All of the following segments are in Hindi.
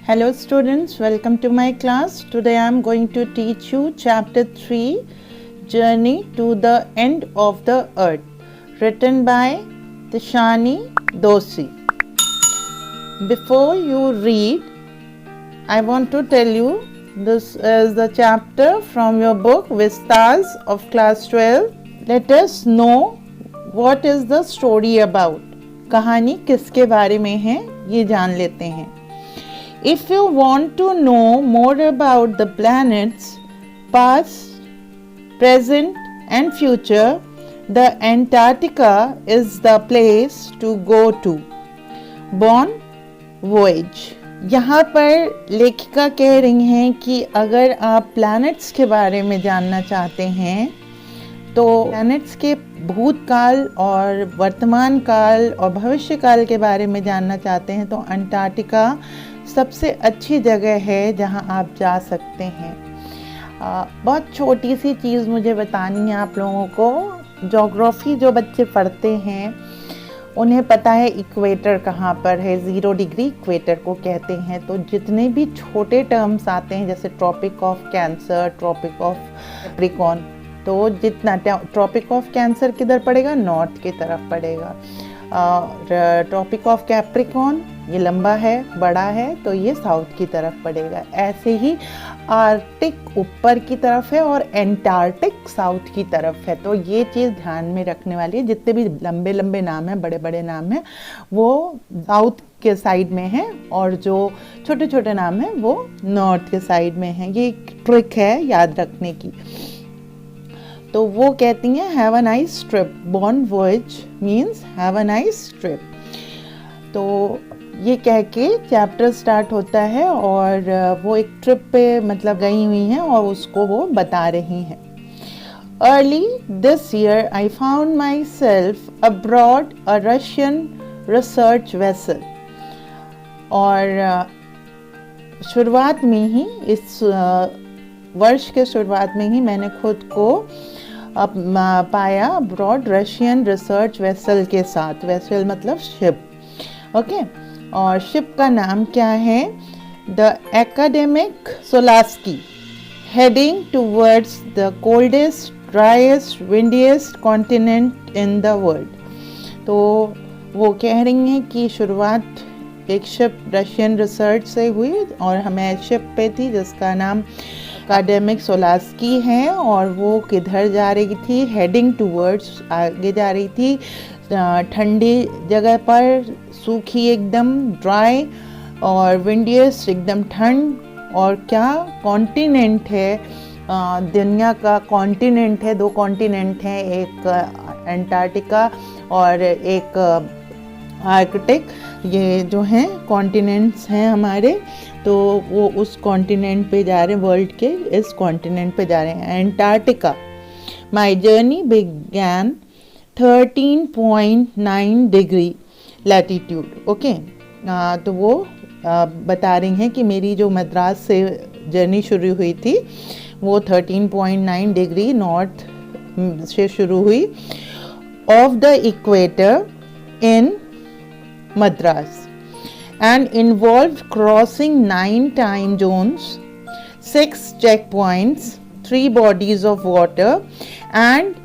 Hello students, welcome to my class. Today I am going to teach you chapter 3, Journey to the End of the Earth, written by Tishani Doshi. Before you read, I want to tell you this is the chapter from your book Vistas of class 12. Let us know what is the story about. कहानी किसके बारे में है ये जान लेते हैं. If you want to know more about the planets, past, present and future, the Antarctica is the place to go to. Bon voyage. यहाँ पर लेखिका कह रही हैं कि अगर आप प्लैनेट्स के बारे में जानना चाहते हैं तो प्लैनेट्स के भूतकाल और वर्तमान काल और भविष्य काल के बारे में जानना चाहते हैं तो अंटार्कटिका सबसे अच्छी जगह है जहां आप जा सकते हैं. बहुत छोटी सी चीज़ मुझे बतानी है आप लोगों को. ज्योग्राफी जो बच्चे पढ़ते हैं उन्हें पता है इक्वेटर कहाँ पर है. 0 डिग्री इक्वेटर को कहते हैं. तो जितने भी छोटे टर्म्स आते हैं जैसे tropic of cancer, tropic of capricorn, तो जितना ट्रॉपिक ऑफ कैंसर किधर पड़ेगा, नॉर्थ की तरफ पड़ेगा. ट्रॉपिक ऑफ कैप्रिकॉर्न ये लंबा है, बड़ा है, तो ये साउथ की तरफ पड़ेगा. ऐसे ही आर्कटिक ऊपर की तरफ है और एंटार्कटिक साउथ की तरफ है. तो ये चीज़ ध्यान में रखने वाली है. जितने भी लंबे लंबे नाम हैं, बड़े बड़े नाम हैं, वो साउथ के साइड में हैं और जो छोटे छोटे नाम हैं वो नॉर्थ के साइड में हैं. ये एक ट्रिक है याद रखने की. तो वो कहती हैं have a nice trip. Bon voyage means have a nice trip. तो ये कह के चैप्टर स्टार्ट होता है और वो एक ट्रिप पे मतलब गई हुई हैं और उसको वो बता रही हैं. Early this year I found my self abroad a Russian research vessel. और शुरुआत में ही इस वर्ष के शुरुआत में ही मैंने खुद को पाया ब्रॉड रशियन रिसर्च वेसल के साथ. वेसल मतलब शिप. ओके. और शिप का नाम क्या है, the academic Shokalskiy, heading towards the coldest, driest, windiest continent in the world. तो वो कह रही हैं कि शुरुआत एक शिप रशियन रिसर्च से हुई और हमें शिप पे थी जिसका नाम एकेडमिक सोलास्की है और वो किधर जा रही थी, हेडिंग टूवर्ड्स, आगे जा रही थी ठंडी जगह पर, सूखी एकदम, ड्राई, और विंडियस एकदम ठंड, और क्या कॉन्टिनेंट है, दुनिया का कॉन्टिनेंट है. 2 कॉन्टिनेंट हैं, एक अंटार्कटिका और एक आर्कटिक. ये जो हैं कॉन्टिनेंट्स हैं हमारे, तो वो उस कॉन्टिनेंट पे जा रहे हैं, वर्ल्ड के इस कॉन्टिनेंट पे जा रहे हैं, Antarctica. My journey began 13.9 degree latitude. Okay. तो वो बता रही हैं कि मेरी जो मद्रास से जर्नी शुरू हुई थी वो 13.9 डिग्री नॉर्थ से शुरू हुई, of the equator in Madras, and involved crossing 9 time zones, 6 checkpoints, 3 bodies of water and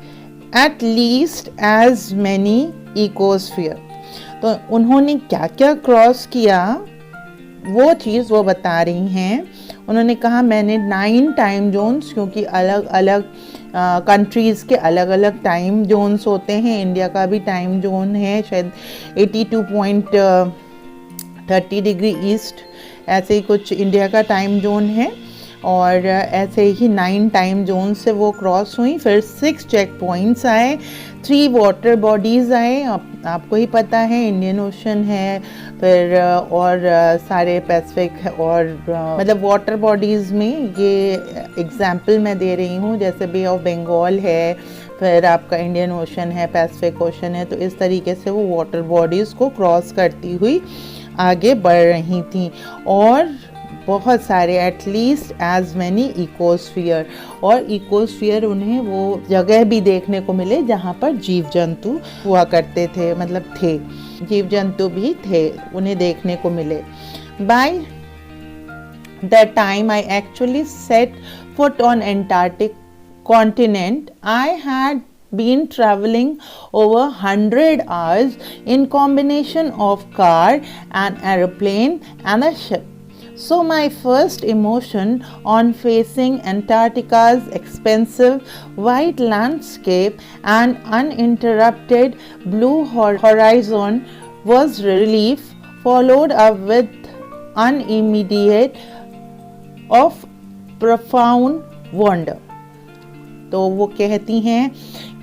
at least as many ecosphere. तो उन्होंने क्या क्या क्रॉस किया वो चीज़ वो बता रही हैं. उन्होंने कहा मैंने 9 टाइम जोन्स, क्योंकि अलग अलग कंट्रीज़ के अलग अलग टाइम जोन्स होते हैं. इंडिया का भी टाइम जोन है शायद 82.30 डिग्री ईस्ट, ऐसे ही कुछ इंडिया का टाइम जोन है. और ऐसे ही 9 टाइम जोन से वो क्रॉस हुई. फिर 6 चेक पॉइंट्स आए, 3 वाटर बॉडीज़ आए. आपको ही पता है इंडियन ओशन है, फिर और सारे पैसिफिक और मतलब वाटर बॉडीज़ में ये एग्जाम्पल मैं दे रही हूँ. जैसे बे ऑफ बंगाल है, फिर आपका इंडियन ओशन है, पैसिफिक ओशन है. तो इस तरीके से वो वाटर बॉडीज़ को क्रॉस करती हुई आगे बढ़ रही थी. और बहुत सारे, एटलीस्ट एज मैनी इकोस्फीयर, और इकोस्फीयर उन्हें वो जगह भी देखने को मिले जहाँ पर जीव जंतु हुआ करते थे, मतलब थे, जीव जंतु भी थे, उन्हें देखने को मिले. By the time I actually set foot on Antarctic continent, I had been traveling over 100 hours in combination of car, an aeroplane and a ship. So my first emotion on facing Antarctica's expansive white landscape and uninterrupted blue horizon was relief, followed up with an immediate of profound wonder. तो वो कहती हैं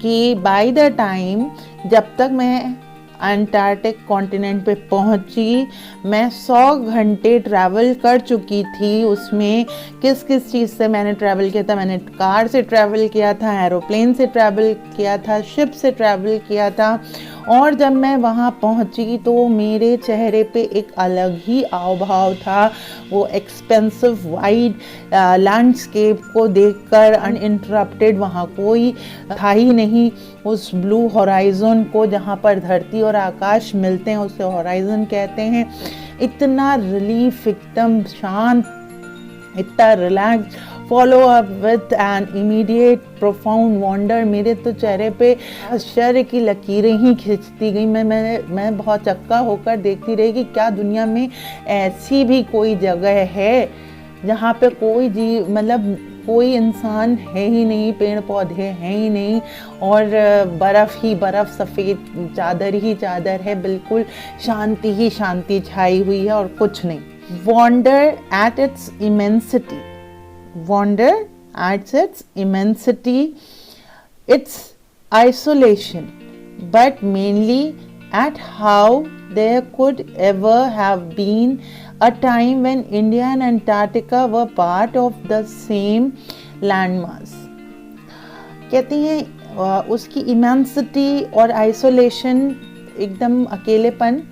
कि बाय द टाइम जब तक मैं अंटार्कटिक कॉन्टिनेंट पे पहुंची, मैं 100 घंटे ट्रैवल कर चुकी थी। उसमें किस किस चीज़ से मैंने ट्रैवल किया था? मैंने कार से ट्रैवल किया था, एरोप्लेन से ट्रैवल किया था, शिप से ट्रैवल किया था। और जब मैं वहाँ पहुँची तो मेरे चेहरे पे एक अलग ही हाव भाव था। वो एक्सपेंसिव वाइड लैंडस्केप को देखकर अनइंटरप्टेड, वहाँ कोई था ही नहीं। उस ब्लू हॉराइजन को, जहाँ पर धरती और आकाश मिलते हैं, उसे हॉराइजन कहते हैं। इतना रिलीफ, एकदम शांत, इतना relax, follow up with an immediate profound wonder. मेरे तो चेहरे पे आश्चर्य की लकीरें ही खिंचती गई। मैं बहुत चक्का होकर देखती रही कि क्या दुनिया में ऐसी भी कोई जगह है जहाँ पे कोई मतलब कोई इंसान है ही नहीं, पेड़ पौधे हैं ही नहीं, और बर्फ़ ही बर्फ़, सफ़ेद चादर ही चादर है, बिल्कुल शांति ही शांति छाई हुई है और कुछ नहीं। Wonder at its immensity, wonder at its immensity, its isolation, but mainly at how there could ever have been a time when India and Antarctica were part of the same landmass. कहती हैं उसकी इमेंसिटी और आइसोलेशन, एकदम अकेलेपन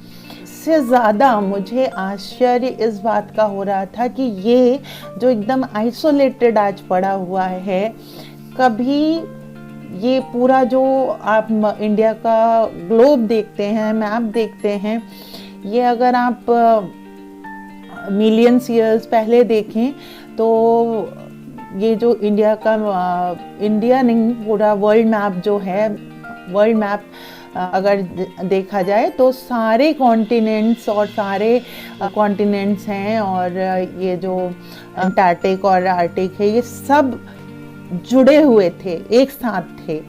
से ज़्यादा मुझे आश्चर्य इस बात का हो रहा था कि ये जो एकदम आइसोलेटेड आज पड़ा हुआ है, कभी ये पूरा जो आप इंडिया का ग्लोब देखते हैं, मैप देखते हैं, ये अगर आप मिलियंस ईयर्स पहले देखें तो ये जो इंडिया का इंडिया नहीं, पूरा वर्ल्ड मैप जो है, वर्ल्ड मैप अगर देखा जाए तो सारे कॉन्टिनेंट्स और सारे कॉन्टिनेंट्स हैं, और ये जो अंटार्कटिक और आर्कटिक है, ये सब जुड़े हुए थे, एक साथ थे।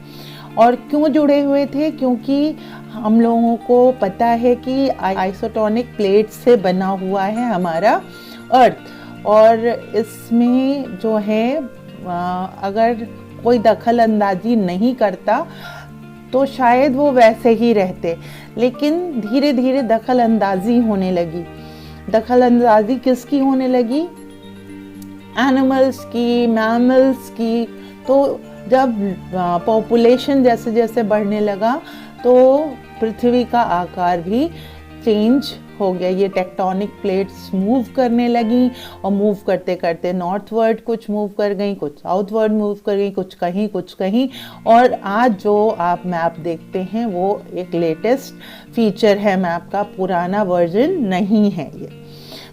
और क्यों जुड़े हुए थे? क्योंकि हम लोगों को पता है कि आइसोटोनिक प्लेट से बना हुआ है हमारा अर्थ, और इसमें जो है अगर कोई दखल अंदाजी नहीं करता तो शायद वो वैसे ही रहते। लेकिन धीरे धीरे दखल अंदाजी होने लगी। दखल अंदाजी किसकी होने लगी? एनिमल्स की, मैमल्स की। तो जब पॉपुलेशन जैसे जैसे बढ़ने लगा तो पृथ्वी का आकार भी चेंज हो गया। ये टेक्टोनिक प्लेट्स मूव करने लगी, और मूव करते करते नॉर्थवर्ड कुछ मूव कर गई, कुछ साउथवर्ड मूव कर गई, कुछ कहीं। और आज जो आप मैप देखते हैं वो एक लेटेस्ट फीचर है मैप का, पुराना वर्जन नहीं है ये।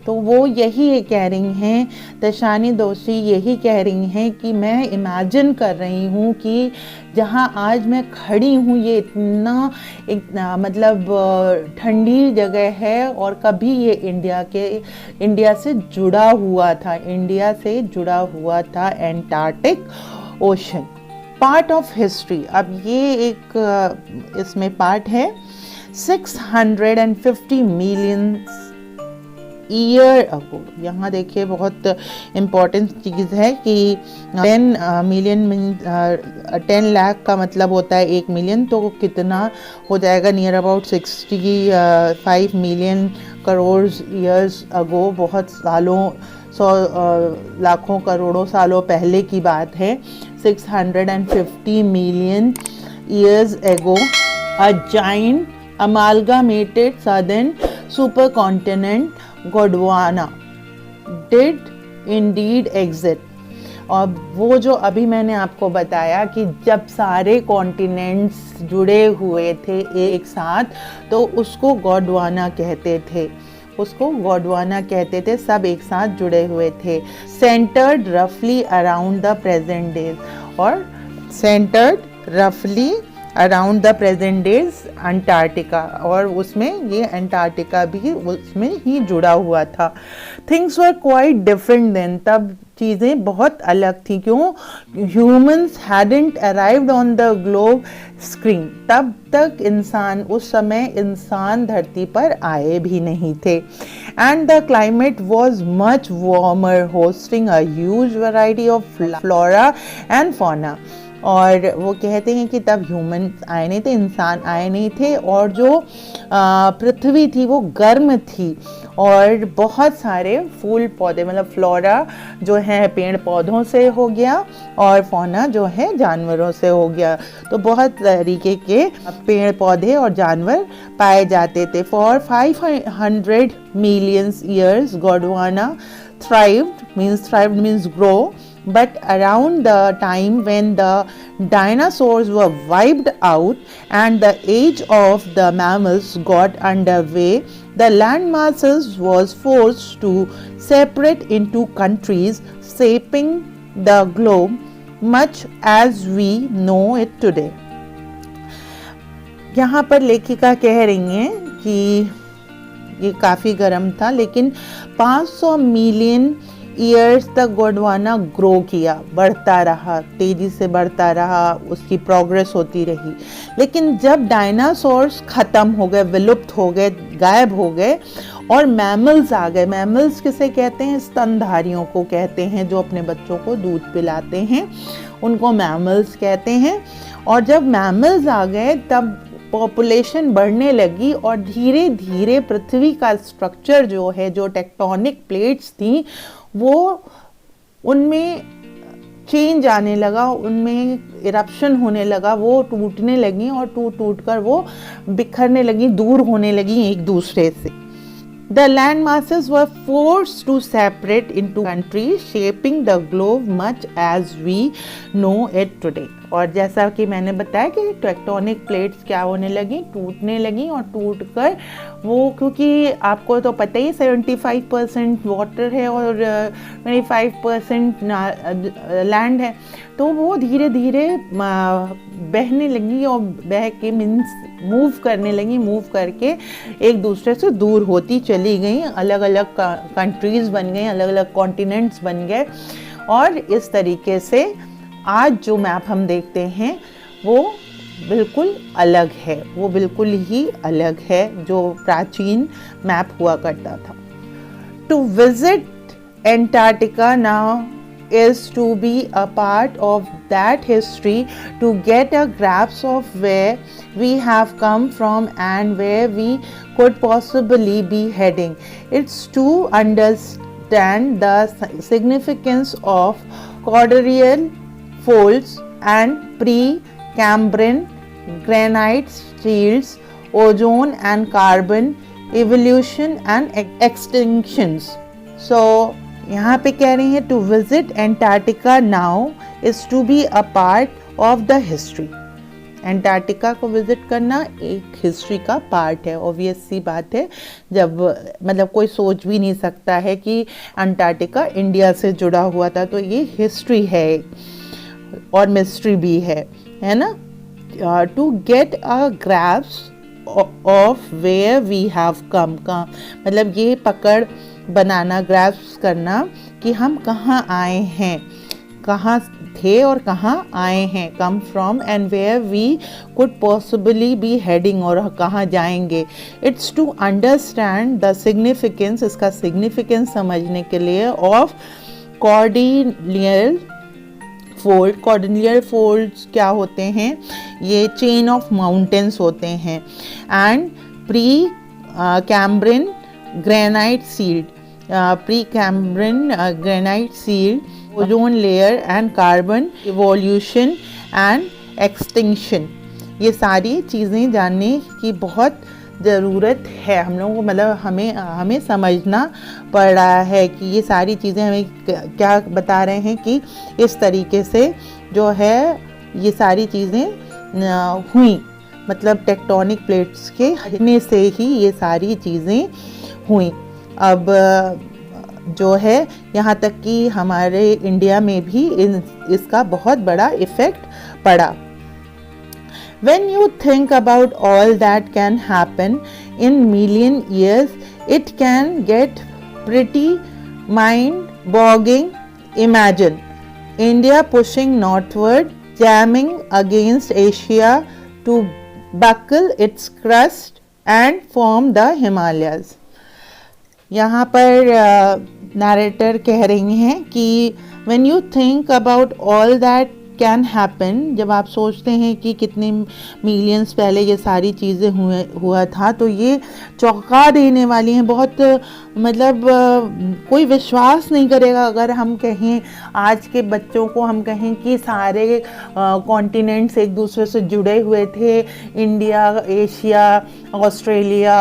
तो वो यही कह रही हैं, तशानी दोशी यही कह रही हैं कि मैं इमेजिन कर रही हूँ कि जहाँ आज मैं खड़ी हूँ ये इतना मतलब ठंडी जगह है, और कभी ये इंडिया से जुड़ा हुआ था, Antarctic ocean, part of history. अब ये एक इसमें पार्ट है 650 मिलियन ईयर अगो। यहाँ देखिए बहुत इम्पॉर्टेंट चीज़ है कि 10 मिलियन 10 लाख का मतलब होता है 1 मिलियन, तो कितना हो जाएगा? Near about 65 million crore years ago. बहुत सालों, 100 लाखों करोड़ों सालों पहले की बात है। 650 million years ago a giant amalgamated southern supercontinent Gondwana did indeed exist. और वो जो अभी मैंने आपको बताया कि जब सारे कॉन्टिनेंट्स जुड़े हुए थे एक साथ, तो उसको गोंडवाना कहते थे। उसको गोंडवाना कहते थे, सब एक साथ जुड़े हुए थे। सेंटर्ड रफली अराउंड द प्रेजेंट डेज, और सेंटर्ड रफली around the present days Antarctica, और उसमें ये अंटार्कटिका भी उसमें ही जुड़ा हुआ था। Things were quite different then, तब चीज़ें बहुत अलग थी। क्यों? Humans hadn't arrived on the globe screen, तब तक इंसान, उस समय इंसान धरती पर आए भी नहीं थे। And the climate was much warmer, hosting a huge variety of flora and fauna. और वो कहते हैं कि तब ह्यूमन आए नहीं थे, इंसान आए नहीं थे, और जो पृथ्वी थी वो गर्म थी, और बहुत सारे फूल पौधे, मतलब फ्लोरा जो है पेड़ पौधों से हो गया, और फौना जो है जानवरों से हो गया। तो बहुत तरीके के पेड़ पौधे और जानवर पाए जाते थे। For 500 million years Gondwana thrived means grow, but around the time when the dinosaurs were wiped out and the age of the mammals got underway, the land masses was forced to separate into countries, shaping the globe much as we know it today. यहाँ पर लेखिका कह रही हैं कि ये काफ़ी गर्म था, लेकिन 500 मिलियन ईयर्स तक गोंडवाना ग्रो किया, बढ़ता रहा, तेज़ी से बढ़ता रहा, उसकी प्रोग्रेस होती रही। लेकिन जब डायनासोर्स ख़त्म हो गए, विलुप्त हो गए, गायब हो गए, और मैमल्स आ गए। मैमल्स किसे कहते हैं? स्तनधारियों को कहते हैं, जो अपने बच्चों को दूध पिलाते हैं, उनको मैमल्स कहते हैं। और जब मैमल्स आ गए तब पॉपुलेशन बढ़ने लगी, और धीरे धीरे पृथ्वी का स्ट्रक्चर जो है, जो टेक्टोनिक प्लेट्स थी, वो उनमें चेंज आने लगा, उनमें इरप्शन होने लगा, वो टूटने लगी, और टूट कर वो बिखरने लगी, दूर होने लगी एक दूसरे से। The land masses were forced to separate into countries, shaping the globe much as we know it today. और जैसा कि मैंने बताया कि टेक्टोनिक प्लेट्स क्या होने लगी, टूटने लगी, और टूटकर वो, क्योंकि आपको तो पता ही 75% वाटर है और 25% लैंड है, तो वो धीरे धीरे बहने लगी, और बह के मीन्स मूव करने लगी, मूव करके एक दूसरे से दूर होती चली गई, अलग अलग कंट्रीज़ बन गई, अलग अलग कॉन्टिनेंट्स बन गए। और इस तरीके से आज जो मैप हम देखते हैं वो बिल्कुल अलग है, वो बिल्कुल ही अलग है जो प्राचीन मैप हुआ करता था। To visit Antarctica now is to be a part of that history, to get a grasp of where we have come from and where we could possibly be heading. It's to understand the significance of Cordilleran folds and pre-Cambrian granite shields, ozone and carbon evolution and extinctions. So यहाँ पे कह रही हैं to visit Antarctica now is to be a part of the history. Antarctica को विजिट करना एक हिस्ट्री का पार्ट है। ऑब्वियस सी बात है, जब मतलब कोई सोच भी नहीं सकता है कि एंटार्क्टिका इंडिया से जुड़ा हुआ था, तो ये हिस्ट्री है और मिस्ट्री भी है ना। To get a grasp of where we have come का मतलब ये पकड़ बनाना, ग्रास्प करना कि हम कहाँ आए हैं, कहाँ थे और कहाँ आए हैं। Come from and where we could possibly be heading, और कहाँ जाएंगे। It's to understand the significance, इसका सिग्निफिकेंस समझने के लिए, of cordillera fold. Cordillera folds क्या होते हैं? ये चेन ऑफ माउंटेन्स होते हैं। And pre-Cambrian granite sealed, pre-Cambrian granite seal, ozone layer and carbon evolution and extinction। ये सारी चीज़ें जानने की बहुत ज़रूरत है हम लोगों को, मतलब हमें समझना पड़ रहा है कि ये सारी चीज़ें हमें क्या बता रहे हैं कि इस तरीके से जो है ये सारी चीज़ें हुई, मतलब टेक्टोनिक प्लेट्स के हटने से ही ये सारी चीज़ें हुई। अब जो है यहाँ तक कि हमारे इंडिया में भी इसका बहुत बड़ा इफ़ेक्ट पड़ा। When you think about all that can happen in million years, it can get pretty mind-boggling. Imagine India pushing northward, jamming against Asia to buckle its crust and form the Himalayas. यहाँ पर नरेटर कह रही हैं कि when you think about all that can happen, जब आप सोचते हैं कि कितने मिलियंस पहले ये सारी चीज़ें हुआ था, तो ये चौंका देने वाली हैं। बहुत मतलब कोई विश्वास नहीं करेगा अगर हम कहें, आज के बच्चों को हम कहें कि सारे कॉन्टिनेंट्स एक दूसरे से जुड़े हुए थे। India, Asia, Australia,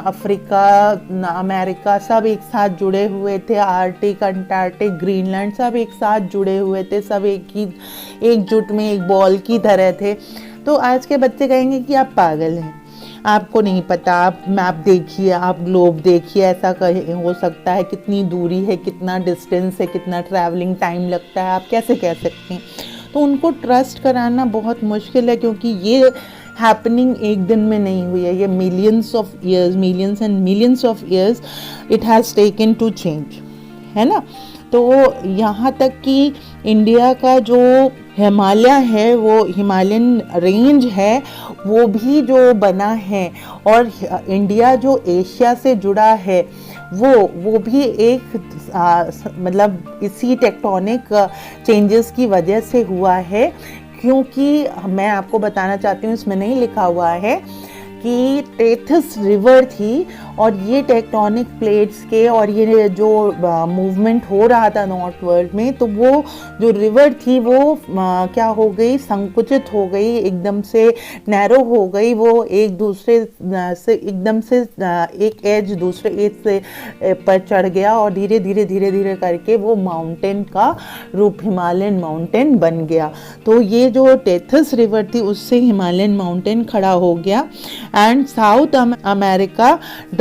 Africa, America सब एक साथ जुड़े हुए थे। आर्टिक, अंटार्कटिक, ग्रीनलैंड सब एक साथ जुड़े हुए थे, सब एकजुट में एक बॉल की तरह थे। तो आज के बच्चे कहेंगे कि आप पागल हैं, आपको नहीं पता, आप मैप देखिए, आप ग्लोब देखिए, ऐसा हो सकता है, कितनी दूरी है, कितना डिस्टेंस है, कितना ट्रैवलिंग टाइम लगता है, आप कैसे कह सकते हैं। तो उनको ट्रस्ट कराना बहुत मुश्किल है, क्योंकि ये हैपनिंग एक दिन में नहीं हुई है, ये millions of years, millions and millions of years it has taken to change, है ना। तो यहाँ तक कि इंडिया का जो हिमालय है, वो हिमालयन रेंज है, वो भी जो बना है, और इंडिया जो एशिया से जुड़ा है वो भी एक मतलब इसी टेक्टोनिक चेंजेस की वजह से हुआ है। क्योंकि मैं आपको बताना चाहती हूँ, इसमें नहीं लिखा हुआ है कि टेथिस रिवर थी, और ये टेक्टोनिक प्लेट्स के और ये जो मूवमेंट हो रहा था नॉर्थ वर्ल्ड में, तो वो जो रिवर थी वो क्या हो गई, संकुचित हो गई, एकदम से नैरो हो गई। वो एक दूसरे से एकदम से एक एज दूसरे एज से पर चढ़ गया, और धीरे धीरे करके वो माउंटेन का रूप हिमालयन माउंटेन बन गया। तो ये जो टेथिस रिवर थी, उससे हिमालयन माउंटेन खड़ा हो गया। And South America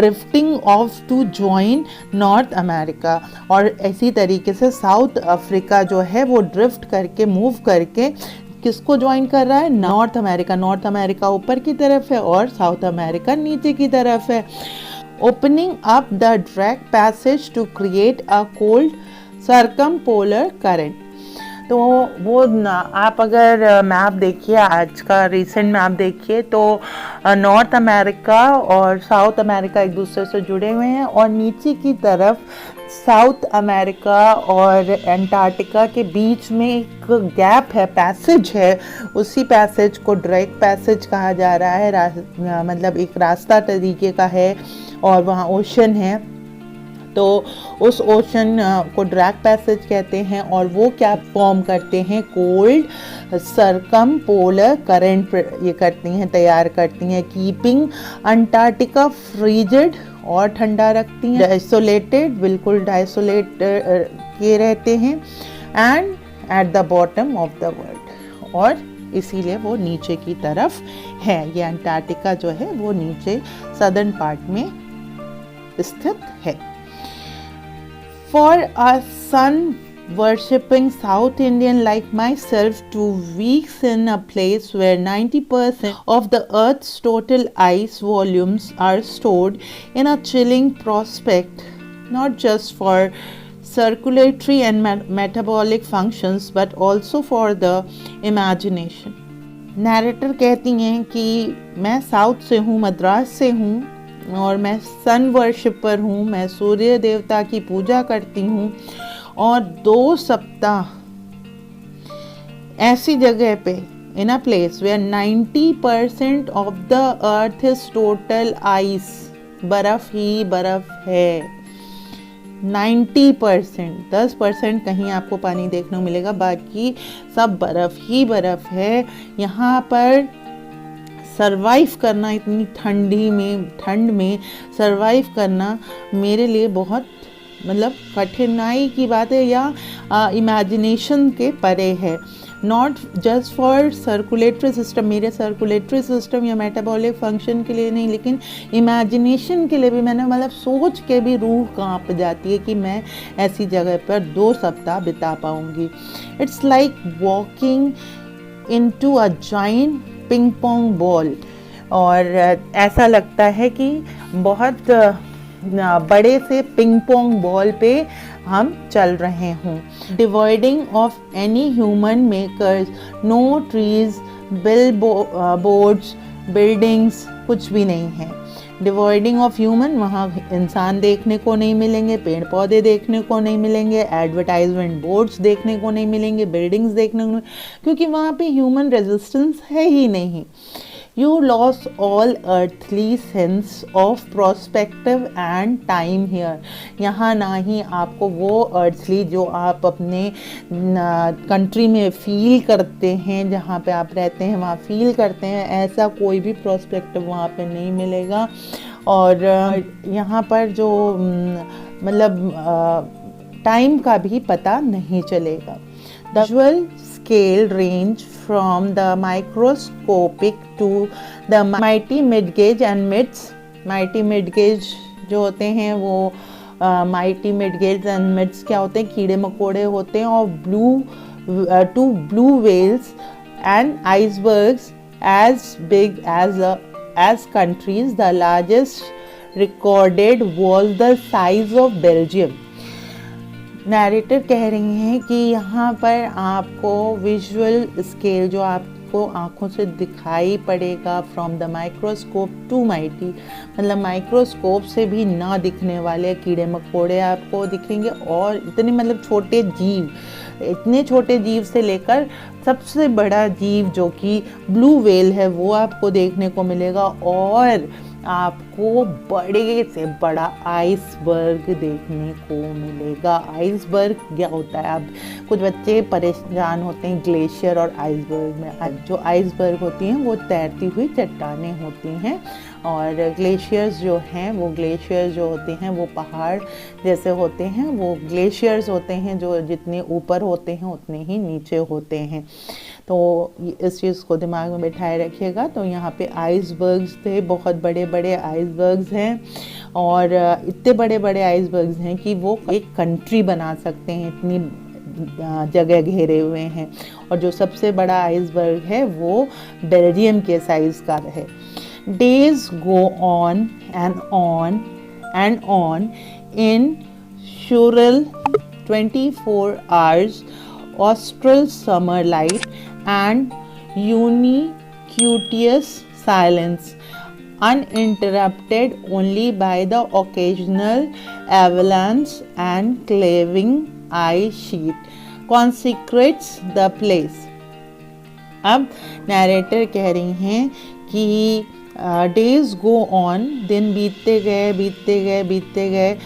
drifting off to join North America, और इसी तरीके से साउथ अफ्रीका जो है वो ड्रिफ्ट करके, मूव करके किसको ज्वाइन कर रहा है, नॉर्थ अमेरिका। नॉर्थ अमेरिका ऊपर की तरफ है और साउथ अमेरिका नीचे की तरफ है। Opening up the direct passage to create a cold circumpolar current. तो वो आप अगर मैप देखिए, आज का रिसेंट मैप देखिए, तो नॉर्थ अमेरिका और साउथ अमेरिका एक दूसरे से जुड़े हुए हैं, और नीचे की तरफ साउथ अमेरिका और अंटार्कटिका के बीच में एक गैप है, पैसेज है। उसी पैसेज को डायरेक्ट पैसेज कहा जा रहा है, मतलब एक रास्ता तरीके का है, और वहाँ ओशन है। तो उस ओशन को डायरेक्ट पैसेज कहते हैं, और वो क्या फॉर्म करते हैं, कोल्ड सर्कमपोलर करंट ये करती हैं, तैयार करती हैं, कीपिंग अंटार्कटिका फ्रीजिड और ठंडा रखती हैं, आइसोलेटेड, बिल्कुल आइसोलेट किए रहते हैं, and at the bottom of the world, और इसीलिए वो नीचे की तरफ है। ये अंटार्कटिका जो है वो नीचे सदर्न पार्ट में स्थित है। For a sun-worshipping South Indian like myself to weeks in a place where 90% of the Earth's total ice volumes are stored in a chilling prospect, not just for circulatory and metabolic functions but also for the imagination. Narrator कहती हैं कि मैं साउथ से हूँ, मद्रास से हूँ, और मैं सन वर्शिपर हूँ, मैं सूर्य देवता की पूजा करती हूँ, और 2 सप्ताह ऐसी जगह पे, in a place where 90% of the earth is total ice, बर्फ ही बर्फ है। 90%, 10% कहीं आपको पानी देखने को मिलेगा, बाकी सब बर्फ ही बर्फ है। यहाँ पर सरवाइव करना, इतनी ठंड में सरवाइव करना मेरे लिए बहुत मतलब कठिनाई की बात है, या इमेजिनेशन के परे है। Not just for circulatory system, मेरे सर्कुलेटरी सिस्टम या मेटाबॉलिक फंक्शन के लिए नहीं, लेकिन इमेजिनेशन के लिए भी। मैंने मतलब सोच के भी रूह कांप जाती है कि मैं ऐसी जगह पर 2 सप्ताह बिता पाऊँगी। It's like walking into a giant ping pong ball, और ऐसा लगता है कि बहुत बड़े से पिंग पोंग बॉल पे हम चल रहे हों। Dividing off any human makers, no trees, billboards, buildings, कुछ भी नहीं है। डिवाइडिंग ऑफ ह्यूमन, वहाँ इंसान देखने को नहीं मिलेंगे, पेड़ पौधे देखने को नहीं मिलेंगे, एडवर्टाइजमेंट बोर्ड्स देखने को नहीं मिलेंगे, बिल्डिंग्स देखने को नहीं, क्योंकि वहाँ पे ह्यूमन रेजिस्टेंस है ही नहीं। You lost all earthly sense of perspective and time here. यहाँ ना ही आपको वो earthly जो आप अपने कंट्री में फील करते हैं, जहाँ पे आप रहते हैं वहाँ फील करते हैं, ऐसा कोई भी पर्सपेक्टिव वहाँ पे नहीं मिलेगा। और यहाँ पर जो मतलब टाइम का भी पता नहीं चलेगा। The visual scale range from the microscopic to the mighty mid-gauge and mids. Mighty mid-gauge जो होते हैं वो mighty mid-gauge and mids क्या होते हैं, कीड़े मकोड़े होते हैं, और to blue whales and icebergs as big as countries. The largest recorded was the size of Belgium. Narrator कह रही हैं कि यहाँ पर आपको विजुअल स्केल जो आपको आँखों से दिखाई पड़ेगा, from the microscope to mighty, मतलब माइक्रोस्कोप से भी ना दिखने वाले कीड़े मकोड़े आपको दिखेंगे, और इतने मतलब छोटे जीव, इतने छोटे जीव से लेकर सबसे बड़ा जीव जो कि ब्लू व्हेल है वो आपको देखने को मिलेगा, और आपको बड़े से बड़ा आइसबर्ग देखने को मिलेगा। आइसबर्ग क्या होता है, अब कुछ बच्चे परेशान होते हैं ग्लेशियर और आइसबर्ग में। जो आइसबर्ग होती हैं वो तैरती हुई चट्टानें होती हैं, और ग्लेशियर्स जो हैं वो ग्लेशियर्स जो होते हैं वो पहाड़ जैसे होते हैं, वो ग्लेशियर्स होते हैं जो जितने ऊपर होते हैं उतने ही नीचे होते हैं। तो इस चीज़ को दिमाग में बैठाए रखिएगा। तो यहाँ पे आइसबर्ग्स थे, बहुत बड़े बड़े आइसबर्ग्स हैं, और इतने बड़े बड़े आइसबर्ग्स हैं कि वो एक कंट्री बना सकते हैं, इतनी जगह घेरे हुए हैं। और जो सबसे बड़ा आइसबर्ग है वो बेल्जियम के साइज़ का है। Days go on and on in surreal 24 hours austral summer light and ubiquitous silence, uninterrupted only by the occasional avalanche and cleaving ice sheet consecrates the place. अब नैरेटर कह रही हैं कि डेज गो ऑन, दिन बीतते गए।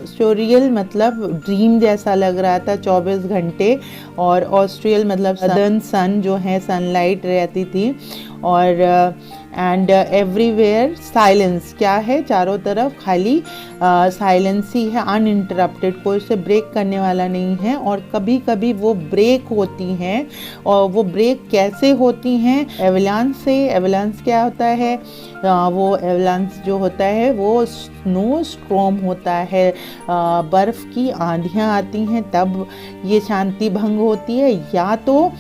स्टोरियल मतलब ड्रीम जैसा लग रहा था 24 घंटे, और ऑस्ट्रियल मतलब सदर्न सन जो है सनलाइट रहती थी, और एंड एवरीवेयर साइलेंस, क्या है चारों तरफ खाली साइलेंस ही है, अनइंटरप्टेड, कोई उसे ब्रेक करने वाला नहीं है। और कभी कभी वो ब्रेक होती हैं, और वो ब्रेक कैसे होती हैं, एवलांस से। एवलांस क्या होता है, वो एवलांस जो होता है वो स्नो स्ट्रॉम होता है, बर्फ़ की आंधियाँ आती हैं तब ये शांति भंग होती है, या तो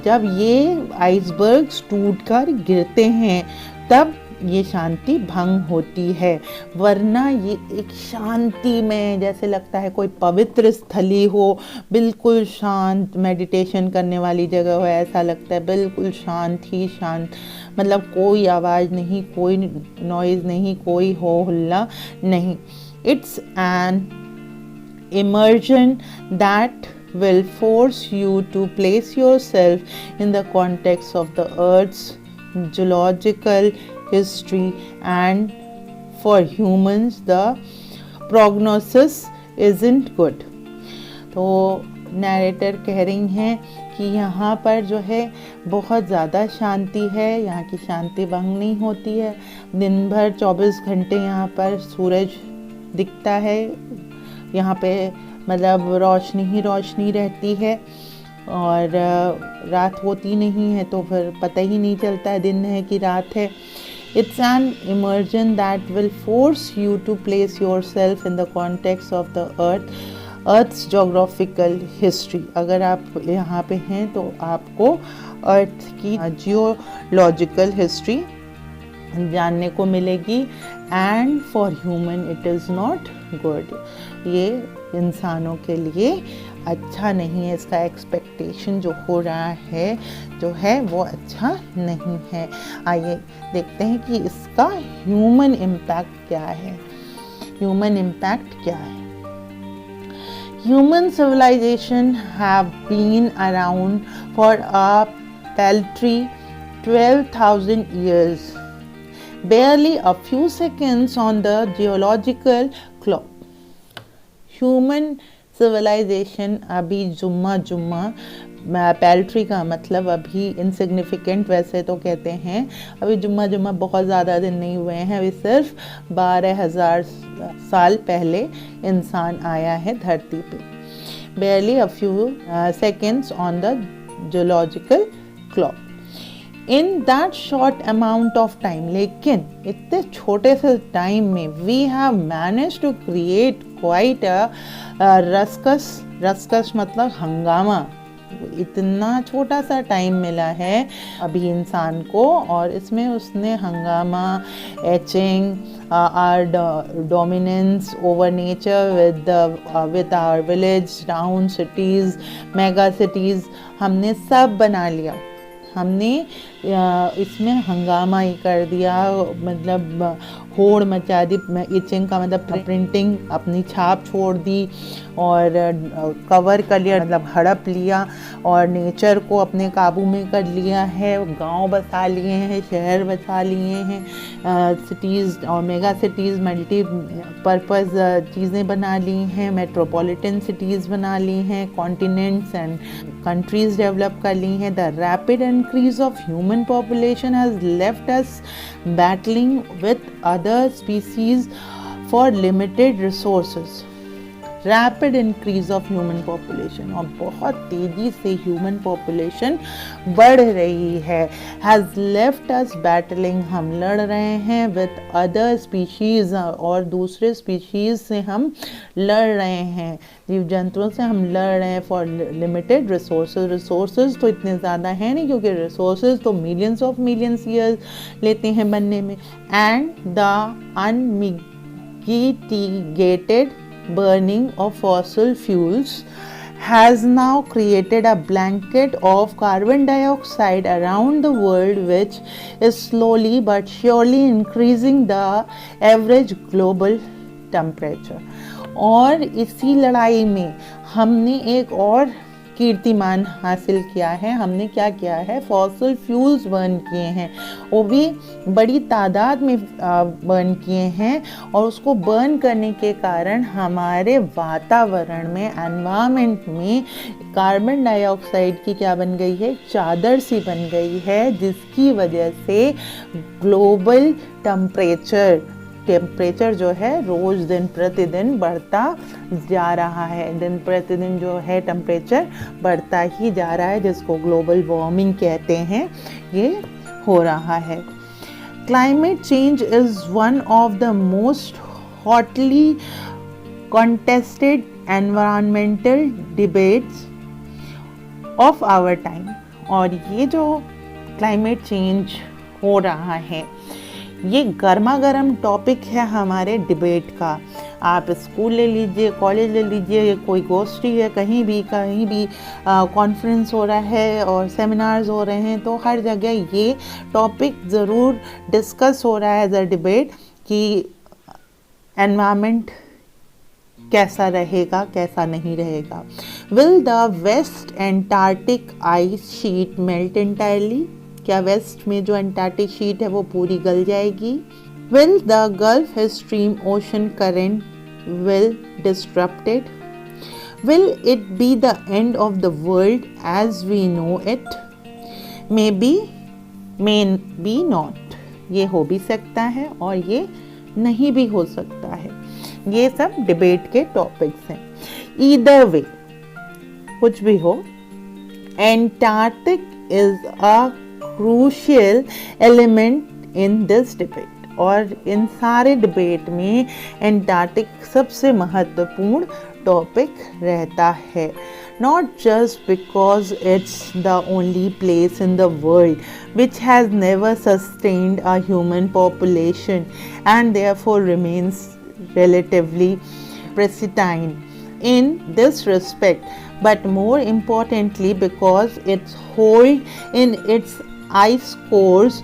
जब ये आइसबर्ग्स टूटकर गिरते हैं तब ये शांति भंग होती है। वरना ये एक शांति में जैसे लगता है कोई पवित्र स्थली हो, बिल्कुल शांत, मेडिटेशन करने वाली जगह हो, ऐसा लगता है बिल्कुल शांत ही शांत, मतलब कोई आवाज़ नहीं, कोई नॉइज़ नहीं, कोई हो हल्ला नहीं। It's an immersion that will force you to place yourself in the context of the Earth's geological history, and for humans the prognosis isn't good. तो नैरेटर कह रही हैं कि यहाँ पर जो है बहुत ज़्यादा शांति है, यहाँ की शांति भंग नहीं होती है। दिन भर 24 घंटे यहाँ पर सूरज दिखता है, यहाँ पे मतलब रोशनी ही रोशनी रहती है, और रात होती नहीं है तो फिर पता ही नहीं चलता है दिन है कि रात है. It's an immersion that will force you to place yourself in the context of the Earth's geographical history. अगर आप यहाँ पे हैं तो आपको अर्थ की जियोलॉजिकल हिस्ट्री जानने को मिलेगी. And for human it is not good. ये इंसानों के लिए अच्छा नहीं है. इसका एक्सपेक्टेशन जो हो रहा है जो है वो अच्छा नहीं है. आइए देखते हैं कि इसका ह्यूमन इम्पैक्ट क्या है. ह्यूमन इम्पैक्ट क्या है? Human civilization have been around for a paltry 12,000 years, barely a few seconds on the geological clock. Human civilization अभी जुम्मा पैल्ट्री का मतलब अभी इनसिग्निफिकेंट वैसे तो कहते हैं. अभी जुम्मा बहुत ज़्यादा दिन नहीं हुए हैं. अभी सिर्फ 12,000 साल पहले इंसान आया है धरती पे. barely a few seconds on the geological clock. In that short amount of time, लेकिन इतने छोटे से टाइम में we have managed to create quite a ruckus मतलब हंगामा. इतना छोटा सा टाइम मिला है अभी इंसान को और इसमें उसने हंगामा, etching, our dominance over nature with our village, town, cities, mega cities, हमने सब बना लिया. हमने इसमें हंगामा ही कर दिया. मतलब होड़ मचा दी. इचिंग का मतलब प्रिंटिंग, अपनी छाप छोड़ दी और कवर कर लिया मतलब हड़प लिया और नेचर को अपने काबू में कर लिया है. गांव बसा लिए हैं, शहर बसा लिए हैं, सिटीज़ और मेगा सिटीज़ मल्टी पर्पज़ चीज़ें बना ली हैं, मेट्रोपॉलिटन सिटीज़ बना ली हैं, कॉन्टिनेंट्स एंड कंट्रीज़ डेवलप कर ली हैं. The rapid increase of human population has left us battling with other species for limited resources. Rapid increase of human population और बहुत तेज़ी से ह्यूमन पॉपुलेशन बढ़ रही है. हैज़ लेफ्ट अस बैटलिंग, हम लड़ रहे हैं विथ अदर स्पीशीज़ और दूसरे स्पीशीज़ से हम लड़ रहे हैं, जीव जंतुओं से हम लड़ रहे हैं फॉर लिमिटेड रिसोर्सेज तो इतने ज़्यादा हैं नहीं क्योंकि रिसोर्सेज तो मिलियंस ऑफ मिलियंस ईयर्स लेते हैं बनने में. And the unmitigated burning of fossil fuels has now created a blanket of carbon dioxide around the world, which is slowly but surely increasing the average global temperature. और इसी लड़ाई में हमने एक और कीर्तिमान हासिल किया है. हमने क्या किया है? फॉसिल फ्यूल्स बर्न किए हैं, वो भी बड़ी तादाद में बर्न किए हैं और उसको बर्न करने के कारण हमारे वातावरण में, एनवायरनमेंट में कार्बन डाइऑक्साइड की क्या बन गई है? चादर सी बन गई है, जिसकी वजह से ग्लोबल टेम्परेचर जो है रोज़ दिन प्रतिदिन बढ़ता जा रहा है. दिन प्रतिदिन जो है टेम्परेचर बढ़ता ही जा रहा है, जिसको ग्लोबल वार्मिंग कहते हैं. ये हो रहा है. Climate change is one of the most hotly contested environmental debates of our time. और ये जो क्लाइमेट चेंज हो रहा है ये गर्मा गर्म टॉपिक है हमारे डिबेट का. आप स्कूल ले लीजिए, कॉलेज ले लीजिए, कोई गोष्ठी है, कहीं भी कॉन्फ्रेंस हो रहा है और सेमिनार्स हो रहे हैं तो हर जगह ये टॉपिक ज़रूर डिस्कस हो रहा है एज अ डिबेट कि एनवायरनमेंट कैसा रहेगा, कैसा नहीं रहेगा. Will the West Antarctic ice sheet melt entirely? क्या वेस्ट में जो एंटार्क्टिक शीट है वो पूरी गल जाएगी? Will the Gulf Stream ocean current will disrupted? Will it be the end of the world as we know it? Maybe not. ये हो भी सकता है और ये नहीं भी हो सकता है. ये सब डिबेट के टॉपिक्स हैं. ईदर वे, कुछ भी हो, Antarctic is a crucial element in this debate. और इन सारे डिबेट में एंटार्क्टिक सबसे महत्वपूर्ण टॉपिक रहता है. Not just because it's the only place in the world which has never sustained a human population and therefore remains relatively pristine in this respect, but more importantly because it holds in its ice cores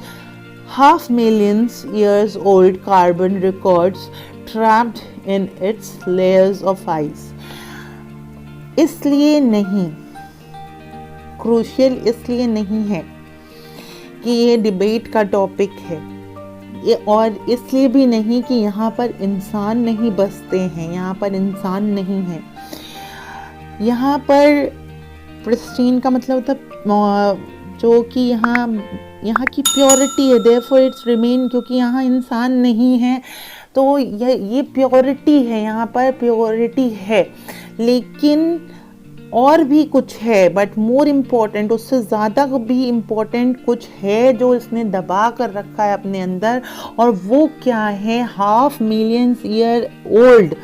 500,000 years old carbon records trapped in its layers of ice. इसलिए नहीं, क्रूशियल इसलिए नहीं है कि ये डिबेट का टॉपिक है, ये और इसलिए भी नहीं कि यहाँ पर इंसान नहीं बसते हैं, यहाँ पर इंसान नहीं है. यहाँ पर प्रिस्टीन का मतलब होता जो कि यहाँ की प्योरिटी है, देयरफॉर इट्स रिमेन, क्योंकि यहाँ इंसान नहीं है तो ये प्योरिटी है, यहाँ पर प्योरिटी है. लेकिन और भी कुछ है, बट मोर इम्पॉर्टेंट, उससे ज़्यादा भी इम्पॉर्टेंट कुछ है जो इसने दबा कर रखा है अपने अंदर. और वो क्या है? 500,000 year old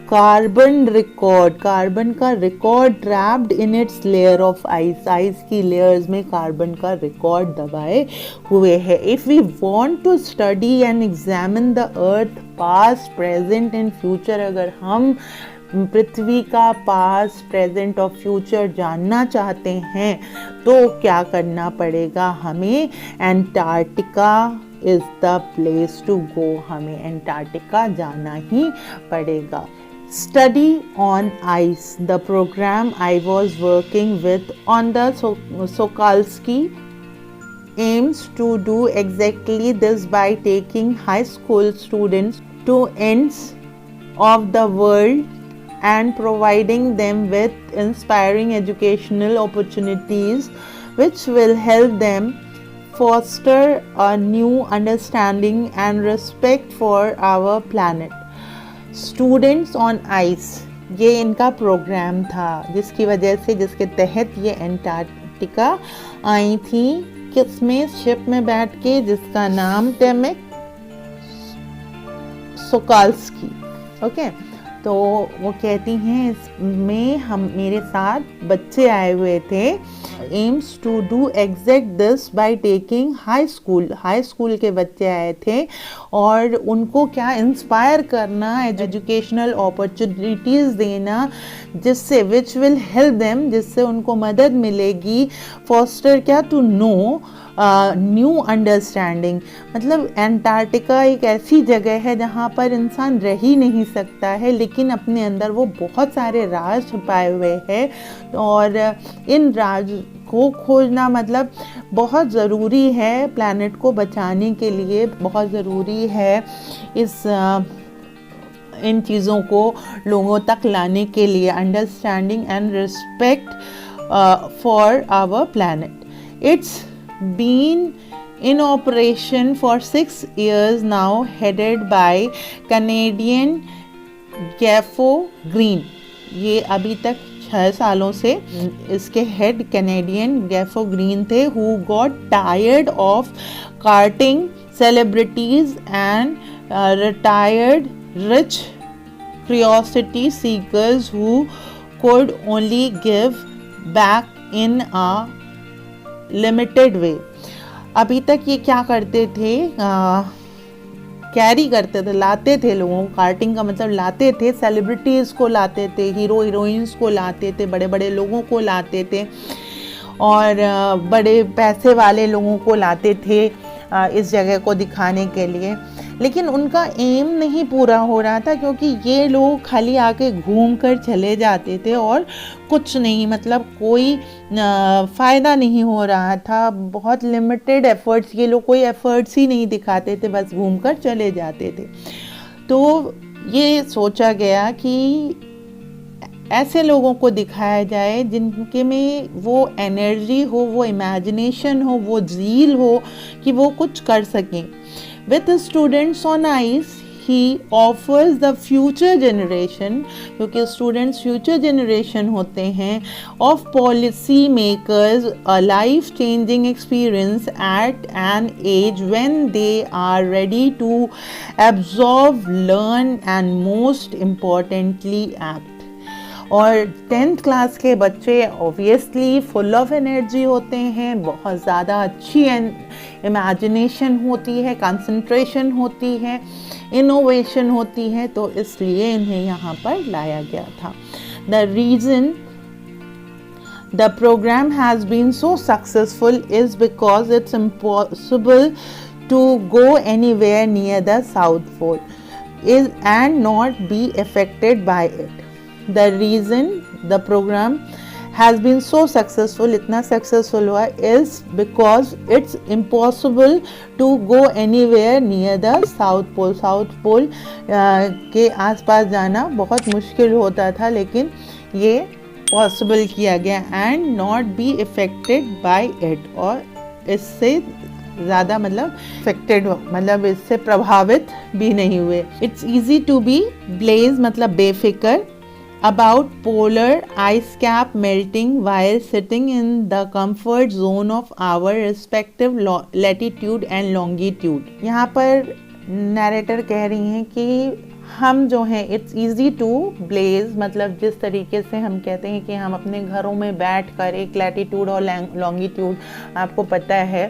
carbon record, carbon का record trapped in its layer of ice, ice की लेयर्स में कार्बन का रिकॉर्ड दबाए हुए है. If we want to study and examine the earth past present and future, अगर हम पृथ्वी का पास्ट प्रेजेंट और फ्यूचर जानना चाहते हैं तो क्या करना पड़ेगा? हमें Antarctica is the place to go, हमें एंटार्क्टिका जाना ही पड़ेगा. Study on ice, the program I was working with on the Sokolsky aims to do exactly this by taking high school students to ends of the world and providing them with inspiring educational opportunities which will help them foster a new understanding and respect for our planet. Students on ice, ये इनका प्रोग्राम था जिसकी वजह से, जिसके तहत ये एंटार्क्टिका आई थी. किसमें? शिप में बैठ के, जिसका नाम टेमेक सोकाल्स्की. ओके, तो वो कहती हैं इसमें मेरे साथ बच्चे आए हुए थे. Aims to do exact this by taking high school के बच्चे आए थे और उनको क्या इंस्पायर करना, एजुकेशनल अपॉर्चुनिटीज़ देना जिससे विच विल हेल्प देम, जिससे उनको मदद मिलेगी. फॉस्टर क्या? To know new understanding. मतलब एंटार्क्टिका एक ऐसी जगह है जहाँ पर इंसान रह ही नहीं सकता है, लेकिन अपने अंदर वो बहुत सारे राज छुपाए हुए हैं और इन राज को खोजना मतलब बहुत ज़रूरी है प्लैनेट को बचाने के लिए, बहुत ज़रूरी है इन चीज़ों को लोगों तक लाने के लिए. Understanding and respect for our planet. It's been in operation for 6 years now, headed by Canadian Geoffrey Green. ये अभी तक 6 सालों से इसके हेड कैनेडियन गेफो ग्रीन थे, who got tired of carting celebrities and retired rich curiosity seekers who could only give back in a limited way. अभी तक ये क्या करते थे? कैरी करते थे, लाते थे लोगों को. कार्टिंग का मतलब लाते थे, सेलिब्रिटीज़ को लाते थे, हीरो हीरोइंस को लाते थे, बड़े बड़े लोगों को लाते थे और बड़े पैसे वाले लोगों को लाते थे इस जगह को दिखाने के लिए. लेकिन उनका एम नहीं पूरा हो रहा था क्योंकि ये लोग खाली आके घूम कर चले जाते थे और कुछ नहीं, मतलब कोई फ़ायदा नहीं हो रहा था. बहुत लिमिटेड एफ़र्ट्स, ये लोग कोई एफ़र्ट्स ही नहीं दिखाते थे, बस घूम कर चले जाते थे. तो ये सोचा गया कि ऐसे लोगों को दिखाया जाए जिनके में वो एनर्जी हो, वो इमेजिनेशन हो, वो ज़ील हो कि वो कुछ कर सकें. With students on ice, he offers the future generation, क्योंकि students future generation होते हैं, of policy makers a life changing experience at an age when they are ready to absorb, learn and most importantly act. और 10th क्लास के बच्चे ऑब्वियसली फुल ऑफ एनर्जी होते हैं, बहुत ज़्यादा अच्छी इमेजिनेशन होती है, कंसंट्रेशन होती है, इनोवेशन होती है, तो इसलिए इन्हें यहाँ पर लाया गया था. The reason the program has been so successful is because it's impossible to go anywhere near the South Pole and not be affected by it. The reason the program has been so successful, इतना successful हुआ, is because it's impossible to go anywhere near the South Pole. South Pole के आसपास जाना बहुत मुश्किल होता था, लेकिन ये पॉसिबल किया गया. And not be affected by it, और इससे ज़्यादा मतलब अफेक्टेड मतलब इससे प्रभावित भी नहीं हुए. It's easy to be blase मतलब बेफिक्र about polar ice cap melting while sitting in the comfort zone of our respective latitude and longitude. यहाँ पर नरेटर कह रही हैं कि हम जो हैं इट्स ईजी टू ब्लेज मतलब जिस तरीके से हम कहते हैं कि हम अपने घरों में बैठकर एक लैटिट्यूड और लॉन्गिट्यूड, आपको पता है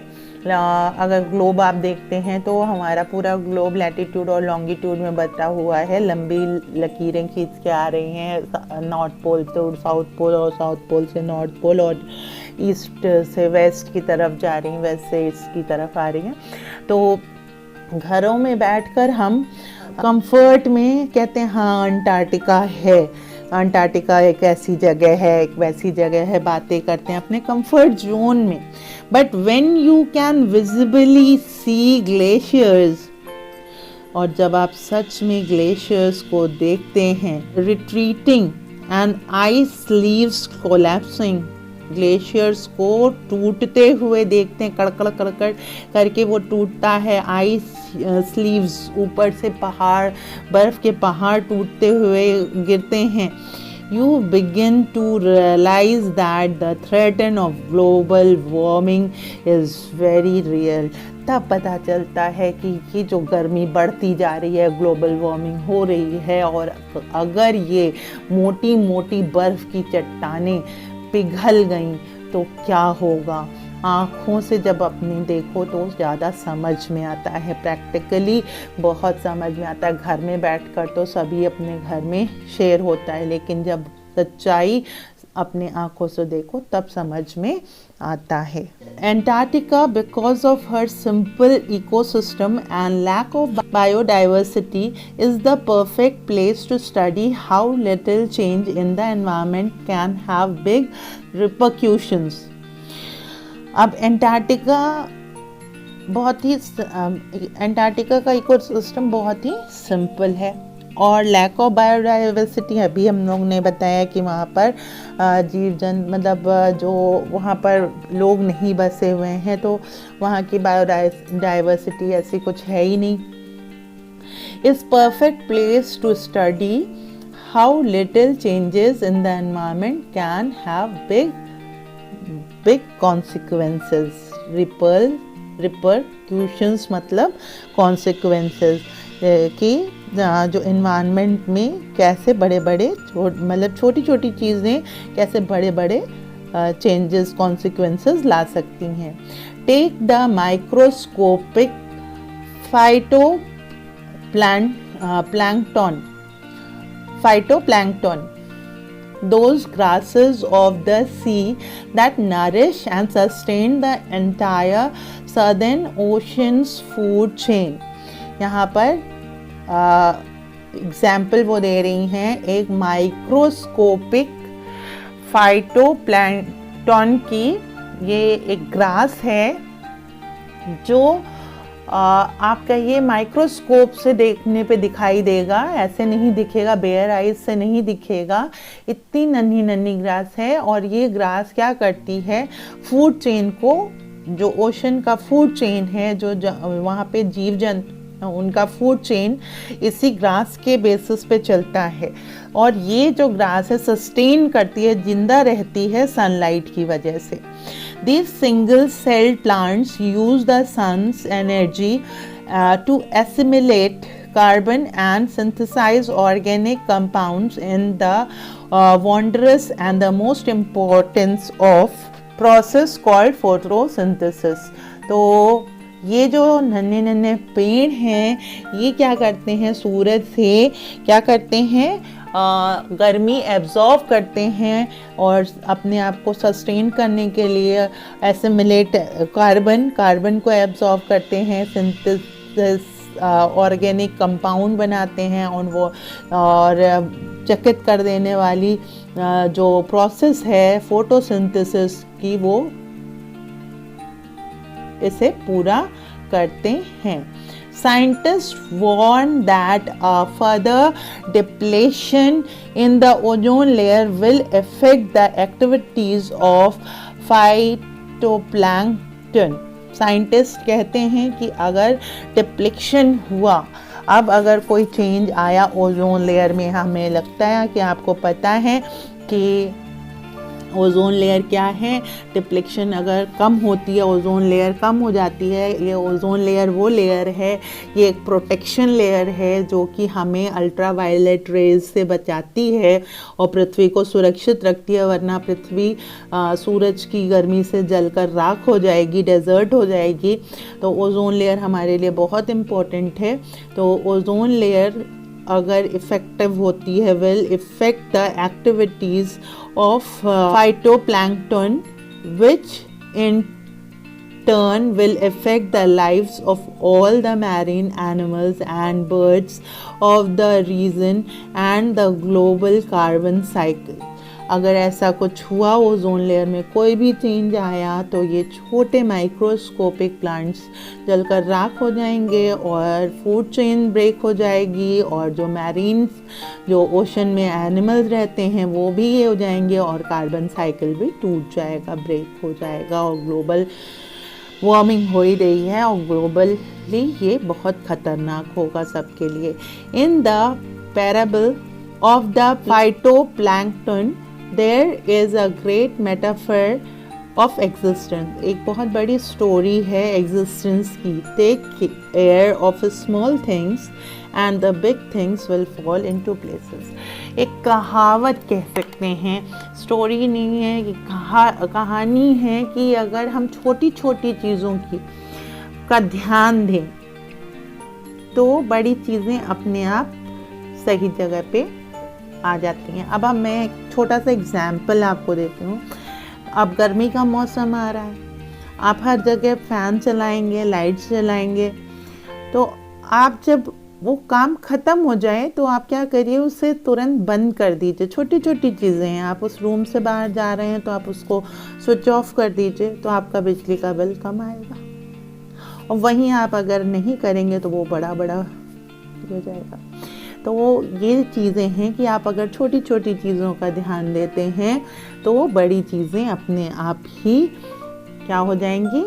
अगर ग्लोब आप देखते हैं तो हमारा पूरा ग्लोब लैटिट्यूड और लॉन्गिट्यूड में बटा हुआ है. लंबी लकीरें खींच के आ रही हैं, नॉर्थ पोल तो साउथ पोल और साउथ पोल से नॉर्थ पोल और ईस्ट से वेस्ट की तरफ जा रही हैं, वेस्ट से ईस्ट की तरफ आ रही हैं. तो घरों में बैठकर हम कंफर्ट में कहते हैं हाँ अंटार्कटिका है, अंटार्कटिका एक ऐसी जगह है, एक वैसी जगह है, बातें करते हैं अपने कंफर्ट जोन में. But when you can visibly see glaciers, और जब आप सच में ग्लेशियर्स को देखते हैं, retreating and ice leaves collapsing, glaciers को टूटते हुए देखते हैं, कड़कड़ कड़कड़ करके वो टूटता है. आइस स्लीव्स ऊपर से पहाड़, बर्फ़ के पहाड़ टूटते हुए गिरते हैं. You begin to realise that the threaten of global warming is very real. तब पता चलता है कि ये जो गर्मी बढ़ती जा रही है, ग्लोबल वार्मिंग हो रही है, और अगर ये मोटी मोटी बर्फ़ की चट्टानें पिघल गई तो क्या होगा. आँखों से जब अपनी देखो तो ज़्यादा समझ में आता है, प्रैक्टिकली बहुत समझ में आता है. घर में बैठकर तो सभी अपने घर में शेयर होता है, लेकिन जब सच्चाई अपने आँखों से देखो तब समझ में आता है. Antarctica because of her simple ecosystem and lack of biodiversity is the perfect place to study how little change in the environment can have big repercussions. अब एंटार्क्टिका एंटार्क्टिका का इकोसिस्टम बहुत ही सिंपल है, और लैक ऑफ बायोडाइवर्सिटी अभी हम लोग ने बताया कि वहाँ पर जीव जंतु मतलब जो वहाँ पर लोग नहीं बसे हुए हैं, तो वहाँ की बायोडाइवर्सिटी ऐसी कुछ है ही नहीं. Is perfect place to study how little changes in the environment can have big consequences. Repercussions मतलब कॉन्सिक्वेंसेस कि जो इन्वायरमेंट में कैसे बड़े बड़े मतलब छोटी छोटी चीज़ें कैसे बड़े बड़े चेंजेस कॉन्सिक्वेंसेस ला सकती हैं. Take the microscopic phytoplankton, those grasses of the sea that nourish and sustain the entire southern ocean's food chain. यहाँ पर एग्जाम्पल वो दे रही हैं एक माइक्रोस्कोपिक फाइटोप्लैंक्टन की. ये एक ग्रास है जो आपका ये माइक्रोस्कोप से देखने पे दिखाई देगा, ऐसे नहीं दिखेगा, बेयर आइज से नहीं दिखेगा. इतनी नन्ही नन्ही ग्रास है, और ये ग्रास क्या करती है, फूड चेन को, जो ओशन का फूड चेन है, जो वहाँ पे जीव जंतु उनका फूड चेन इसी ग्रास के बेसिस पे चलता है। और ये जो ग्रास है सस्टेन करती है, जिंदा रहती है सनलाइट की वजह से। These single celled plants use the sun's energy to assimilate carbon and synthesize organic compounds in the wondrous and the most important of process called photosynthesis। तो ये जो नन्हे नन्हे पेड़ हैं ये क्या करते हैं, सूरज से क्या करते हैं, गर्मी एब्जॉर्ब करते हैं और अपने आप को सस्टेन करने के लिए एसिमिलेट कार्बन को एब्जॉर्ब करते हैं, सिंथेसिस ऑर्गेनिक कंपाउंड बनाते हैं और चकित कर देने वाली जो प्रोसेस है फोटोसिंथेसिस की वो इसे पूरा करते हैं। Scientists warn that a further depletion in the ozone layer will affect the activities of phytoplankton। Scientist कहते हैं कि अगर डिप्लेशन हुआ, अब अगर कोई चेंज आया ओजोन लेयर में, हमें लगता है कि आपको पता है कि ओजोन लेयर क्या है, डिप्लेक्शन अगर कम होती है ओजोन लेयर कम हो जाती है। ये ओजोन लेयर वो लेयर है, ये एक प्रोटेक्शन लेयर है जो कि हमें अल्ट्रा वायलेट रेज से बचाती है और पृथ्वी को सुरक्षित रखती है, वरना पृथ्वी सूरज की गर्मी से जलकर राख हो जाएगी, डेजर्ट हो जाएगी। तो ओजोन लेयर हमारे लिए बहुत इम्पोर्टेंट है। तो ओजोन लेयर अगर इफेक्टिव होती है will effect the activities of phytoplankton, which in turn will affect the lives of all the marine animals and birds of the region and the global carbon cycle। अगर ऐसा कुछ हुआ ओजोन लेयर में कोई भी चेंज आया तो ये छोटे माइक्रोस्कोपिक प्लांट्स जलकर राख हो जाएंगे और फूड चेन ब्रेक हो जाएगी और जो मैरीन जो ओशन में एनिमल्स रहते हैं वो भी ये हो जाएंगे और कार्बन साइकिल भी टूट जाएगा, ब्रेक हो जाएगा। और ग्लोबल वार्मिंग हो ही रही है और ग्लोबली ये बहुत खतरनाक होगा सबके लिए। In the parable of the phytoplankton there is a great metaphor of existence. एक बहुत बड़ी स्टोरी है एग्जिस्टेंस की। Take care of small things and the big things will fall into places. एक कहावत कह सकते हैं, स्टोरी नहीं है, कि कहानी है कि अगर हम छोटी छोटी चीज़ों की का ध्यान दें तो बड़ी चीज़ें अपने आप सही जगह पे आ जाती हैं। अब मैं एक छोटा सा एग्जाम्पल आपको देती हूँ। अब गर्मी का मौसम आ रहा है, आप हर जगह फ़ैन चलाएंगे, लाइट्स चलाएंगे, तो आप जब वो काम ख़त्म हो जाए तो आप क्या करिए, उसे तुरंत बंद कर दीजिए। छोटी छोटी चीज़ें हैं, आप उस रूम से बाहर जा रहे हैं तो आप उसको स्विच ऑफ कर दीजिए, तो आपका बिजली का बिल कम आएगा। और वहीं आप अगर नहीं करेंगे तो वो बड़ा हो जाएगा। तो ये चीज़ें हैं कि आप अगर छोटी छोटी चीज़ों का ध्यान देते हैं तो वो बड़ी चीज़ें अपने आप ही क्या हो जाएंगी,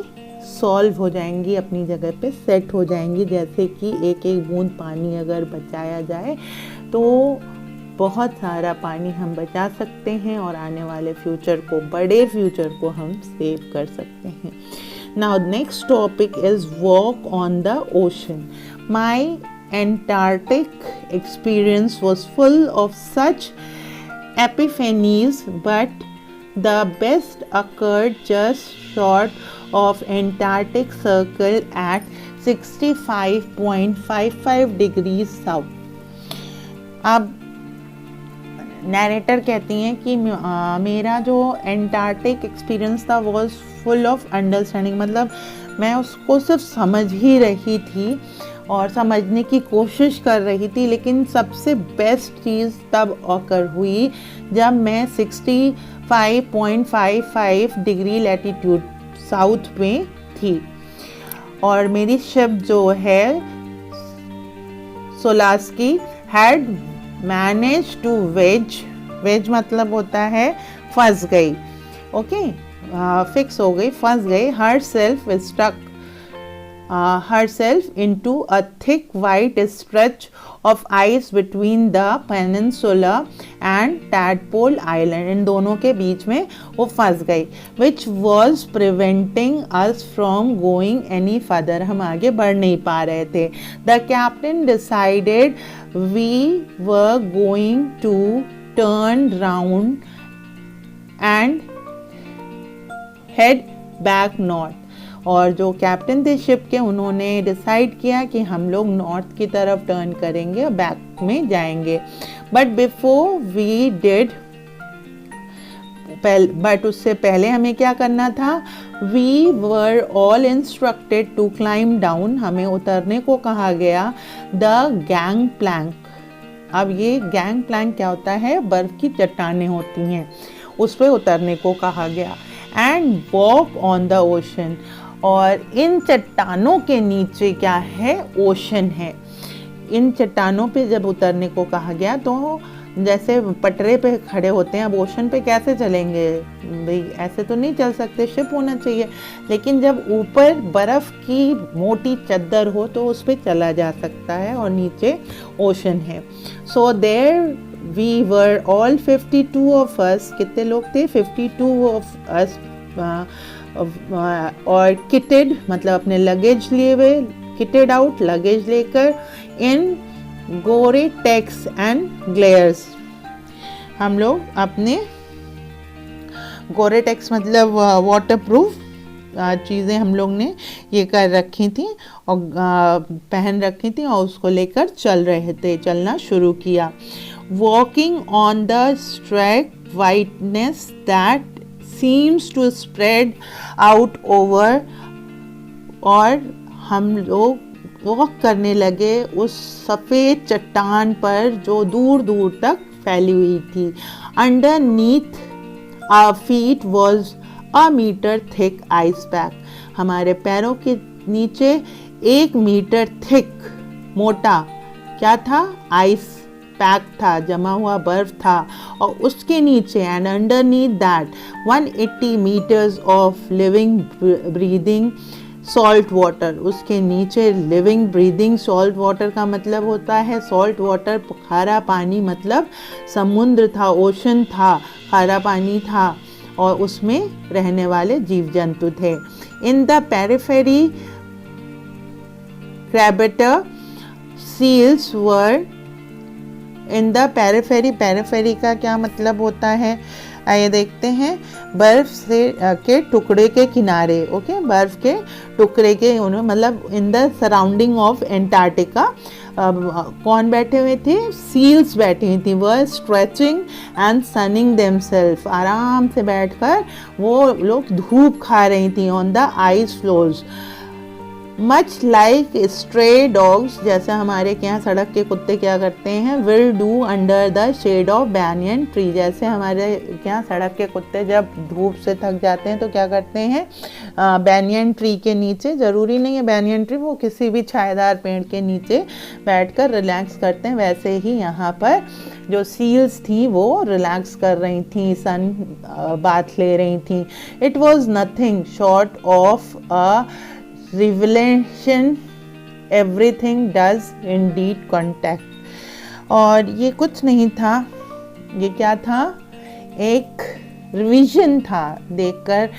सॉल्व हो जाएंगी, अपनी जगह पे सेट हो जाएंगी। जैसे कि एक एक बूंद पानी अगर बचाया जाए तो बहुत सारा पानी हम बचा सकते हैं और आने वाले फ्यूचर को, बड़े फ्यूचर को हम सेव कर सकते हैं। Now next topic is walk on the ocean. My Antarctic experience was full of such epiphanies, but the best occurred just short of Antarctic Circle at 65.55 degrees south। अब नैरेटर कहती हैं कि मेरा जो एंटार्क्टिक एक्सपीरियंस था वॉज फुल ऑफ अंडरस्टैंडिंग, मतलब मैं उसको सिर्फ समझ ही रही थी और समझने की कोशिश कर रही थी, लेकिन सबसे बेस्ट चीज़ तब ऑकर हुई जब मैं 65.55 डिग्री लैटिट्यूड साउथ में थी और मेरी शिप जो है सोलास्की हैड मैनेज टू वेज मतलब होता है फंस गई, ओके, फिक्स हो गई, फंस गई, हर सेल्फ स्टक herself into a thick white stretch of ice between the peninsula and Tadpole Island. इन दोनों के बीच में वो फंस गई, which was preventing us from going any further. हम आगे बढ़ नहीं पा रहे थे. The captain decided we were going to turn round and head back north. और जो कैप्टन थे शिप के, उन्होंने डिसाइड किया कि हम लोग नॉर्थ की तरफ टर्न करेंगे और बैक में जाएंगे. But before we did, but उससे पहले हमें क्या करना था? We were all instructed to climb down. हमें उतरने को कहा गया द गैंग प्लैंक. अब ये गैंग प्लैंक क्या होता है? बर्फ की चट्टानें होती हैं, उस पर उतरने को कहा गया. And walk on the ocean. और इन चट्टानों के नीचे क्या है? ओशन है. इन चट्टानों पे जब उतरने को कहा गया तो जैसे पटरे पे खड़े होते हैं, अब ओशन पे कैसे चलेंगे भाई? ऐसे तो नहीं चल सकते, शिप होना चाहिए. लेकिन जब ऊपर बर्फ़ की मोटी चद्दर हो तो उस पर चला जा सकता है और नीचे ओशन है. So there we were all 52 of us. कितने लोग थे? 52 ऑफ अस. और किटेड मतलब अपने लगेज लिए हुए, किटेड आउट लगेज लेकर, इन गोरेटेक्स एंड ग्लेयर्स. हम लोग अपने गोरेटेक्स मतलब वाटरप्रूफ चीज़ें हम लोग ने ये कर रखी थी और पहन रखी थी और उसको लेकर चल रहे थे, चलना शुरू किया. Walking on the stark whiteness that seems to spread out over. और हम लोग वॉक करने लगे उस सफ़ेद चट्टान पर जो दूर दूर तक फैली हुई थी. Underneath our feet was a meter thick ice pack. हमारे पैरों के नीचे 1 मीटर थिक मोटा क्या था? आइस पैक था, जमा हुआ बर्फ था. और उसके नीचे and underneath that 180 metres of living breathing salt water. उसके नीचे लिविंग ब्रीदिंग सॉल्ट वाटर का मतलब होता है सॉल्ट वाटर, खारा पानी, मतलब समुद्र था, ओशन था, खारा पानी था और उसमें रहने वाले जीव जंतु थे. In the periphery crabeater seals were in the periphery. Periphery का क्या मतलब होता है? आइए देखते हैं. बर्फ से के टुकड़े के किनारे. ओके, बर्फ के टुकड़े के मतलब in the surrounding of Antarctica. कौन बैठे हुए थे? सील्स बैठी हुई थी. वह स्ट्रेचिंग एंड सनिंग देमसेल्फ. आराम से बैठकर वो लोग धूप खा रही थी on the ice floors. Much like stray dogs, जैसे हमारे के यहाँ सड़क के कुत्ते क्या करते हैं? Will do under the shade of banyan tree. जैसे हमारे के यहाँ सड़क के कुत्ते जब धूप से थक जाते हैं तो क्या करते हैं? बैनियन ट्री के नीचे, ज़रूरी नहीं है बैनियन ट्री, वो किसी भी छायादार पेड़ के नीचे बैठकर रिलैक्स करते हैं. वैसे ही यहाँ पर जो सील्स थी वो रिलैक्स कर रही थी, सन बाथ ले रही थी. It was nothing short of a revelation everything does Indeed contact. और ये कुछ नहीं था, ये क्या था? एक रिवीजन था. देखकर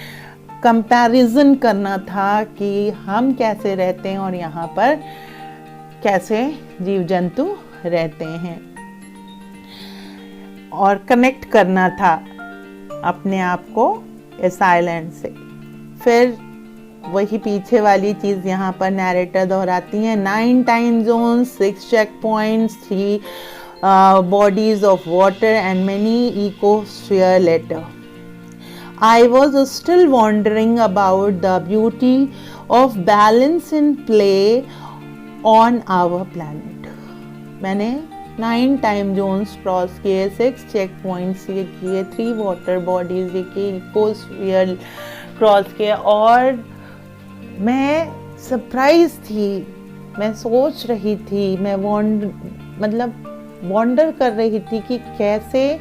कंपैरिजन करना था कि हम कैसे रहते हैं और यहाँ पर कैसे जीव जंतु रहते हैं, और कनेक्ट करना था अपने आप को इस आइलैंड से. फिर वही पीछे वाली चीज़ यहाँ पर नैरेटर दोहराती हैं. 9 time zones, 6 checkpoints, 3 bodies of water and many ecosphere later. I was still wondering about the beauty of balance in play on our planet. मैंने 9 टाइम जोन्स क्रॉस किए, 6 चेक पॉइंट्स ये किए, 3 वाटर बॉडीज ये किए, इकोस्फीयर क्रॉस किए. और मैं सरप्राइज थी, मैं सोच रही थी, मैं वॉन्डर कर रही थी कि कैसे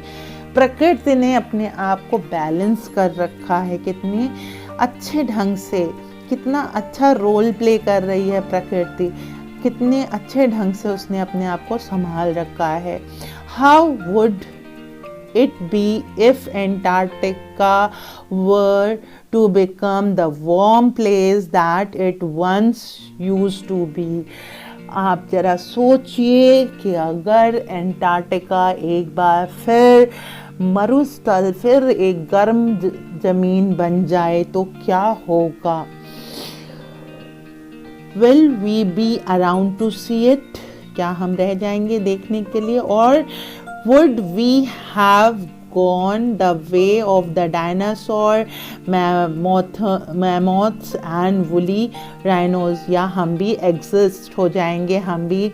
प्रकृति ने अपने आप को बैलेंस कर रखा है, कितने अच्छे ढंग से. कितना अच्छा रोल प्ले कर रही है प्रकृति, कितने अच्छे ढंग से उसने अपने आप को संभाल रखा है। How would it be if Antarctica were to become the warm place that it once used to be? आप जरा सोचिए कि अगर एंटार्क्टिका एक बार फिर मरुस्थल, फिर एक गर्म जमीन बन जाए तो क्या होगा? Will we be around to see it? क्या हम रह जाएंगे देखने के लिए? और would we have gone the way of the dinosaur, mammoths and woolly rhinos? या हम भी exist हो जाएंगे, हम भी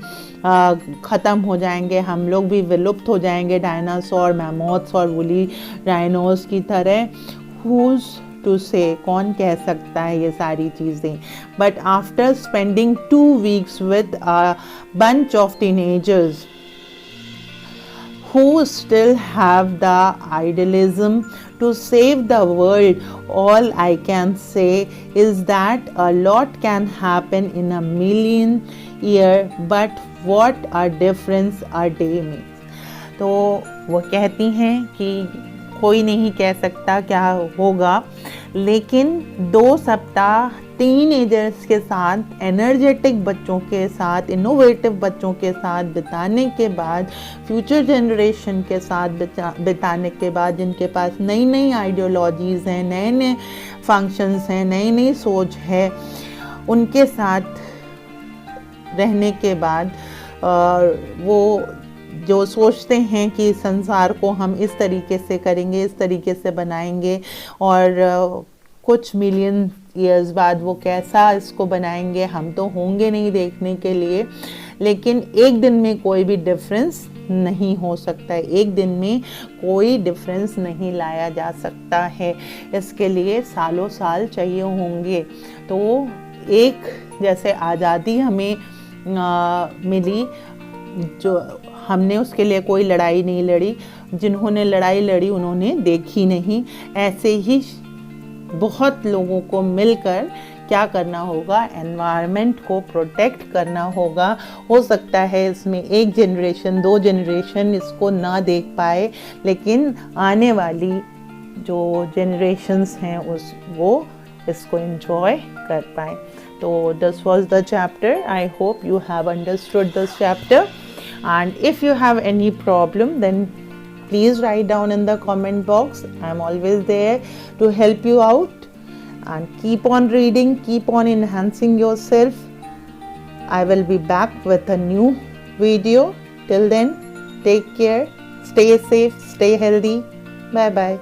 ख़त्म हो जाएंगे, हम लोग भी विलुप्त हो जाएंगे डायनासोर, मैमोथ्स और वुली राइनोस की तरह? Who's to say? कौन कह सकता है ये सारी चीज़ें? But after spending 2 weeks with a bunch of teenagers who still have the idealism to save the world, all I can say is that a lot can happen in a million years, but what a difference a day makes. तो वो कहती हैं कि कोई नहीं कह सकता क्या होगा, लेकिन 2 सप्ताह टीनेजर्स के साथ, एनर्जेटिक बच्चों के साथ, इनोवेटिव बच्चों के साथ बिताने के बाद, फ्यूचर जनरेशन के साथ बिताने के बाद, जिनके पास नई नई आइडियोलॉजीज़ हैं, नए नए फंक्शंस हैं, नई नई सोच है, उनके साथ रहने के बाद वो जो सोचते हैं कि संसार को हम इस तरीके से करेंगे, इस तरीके से बनाएंगे और कुछ मिलियन ईयर्स बाद वो कैसा इसको बनाएंगे, हम तो होंगे नहीं देखने के लिए, लेकिन एक दिन में कोई भी डिफरेंस नहीं हो सकता है, एक दिन में कोई डिफरेंस नहीं लाया जा सकता है, इसके लिए सालों साल चाहिए होंगे। तो एक जैसे आज़ादी हमें मिली, जो हमने उसके लिए कोई लड़ाई नहीं लड़ी, जिन्होंने लड़ाई लड़ी उन्होंने देखी नहीं, ऐसे ही बहुत लोगों को मिलकर क्या करना होगा, एनवायरनमेंट को प्रोटेक्ट करना होगा। हो सकता है इसमें 1 जनरेशन 2 जनरेशन इसको ना देख पाए, लेकिन आने वाली जो जनरेशन्स हैं वो इसको एंजॉय कर पाए। तो this was the chapter. I hope you have understood this chapter, and if you have any problem then please write down in the comment box. I am always there to help you out, and keep on reading, keep on enhancing yourself. I will be back with a new video. Till then, take care, stay safe, stay healthy. Bye bye.